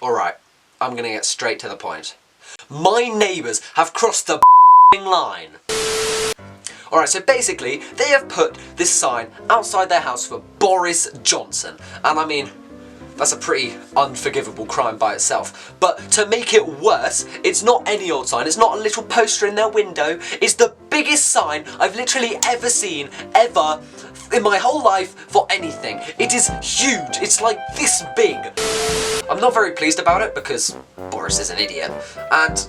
Alright, I'm gonna get straight to the point. My neighbours have crossed the line. Alright, so basically, they have put this sign outside their house for Boris Johnson. And I mean, that's a pretty unforgivable crime by itself. But to make it worse, it's not any old sign, it's not a little poster in their window, it's the biggest sign I've literally ever seen, ever, in my whole life, for anything. It is huge, it's like this big. I'm not very pleased about it because Boris is an idiot, and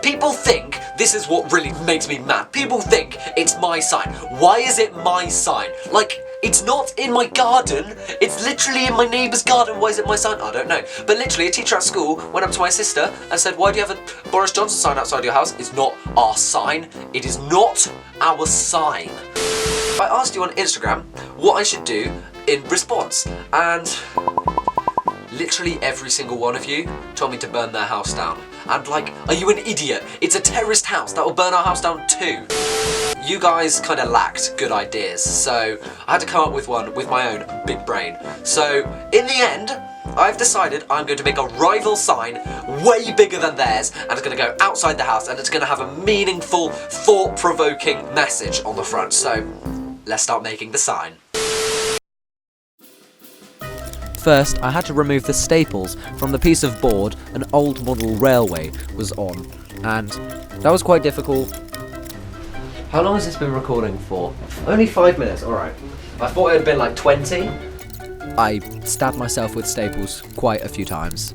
people think this is what really makes me mad. People think it's my sign. Why is it my sign? Like, it's not in my garden, it's literally in my neighbour's garden. Why is it my sign? I don't know. But literally, a teacher at school went up to my sister and said, why do you have a Boris Johnson sign outside your house? It's not our sign. It is not our sign. I asked you on Instagram what I should do in response, and literally every single one of you told me to burn their house down. And like, are you an idiot? It's a terrorist house that will burn our house down too. You guys kind of lacked good ideas, so I had to come up with one with my own big brain. So in the end, I've decided I'm going to make a rival sign way bigger than theirs, and it's going to go outside the house, and it's going to have a meaningful, thought-provoking message on the front. So let's start making the sign. First, I had to remove the staples from the piece of board an old model railway was on, and that was quite difficult. How long has this been recording for? Only 5 minutes, alright. I thought it had been like 20. I stabbed myself with staples quite a few times.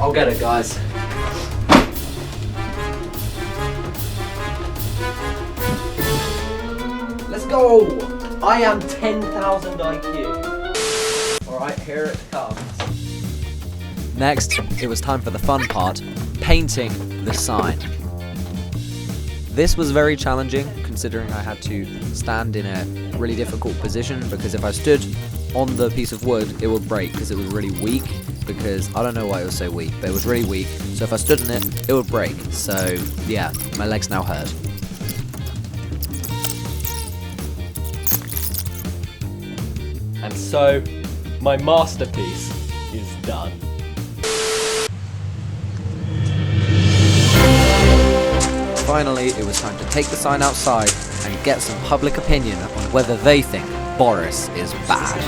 I'll get it, guys. Let's go! I am 10,000 IQ. Alright, here it comes. Next, it was time for the fun part, painting the sign. This was very challenging, considering I had to stand in a really difficult position, because if I stood on the piece of wood, it would break, because it was really weak, because I don't know why it was so weak, but it was really weak, so if I stood in it, it would break. So yeah, my legs now hurt. And so, my masterpiece is done. Finally, it was time to take the sign outside and get some public opinion on whether they think Boris is bad.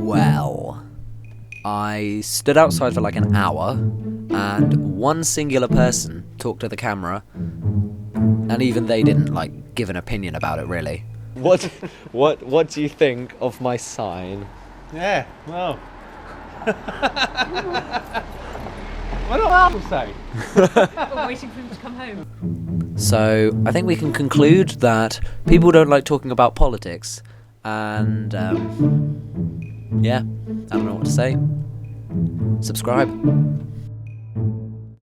Well, I stood outside for like an hour, and one singular person talked to the camera, and even they didn't like give an opinion about it really. What do you think of my sign? Yeah, well. What do I say? We're waiting for him to come home. So I think we can conclude that people don't like talking about politics, and yeah, I don't know what to say. Subscribe.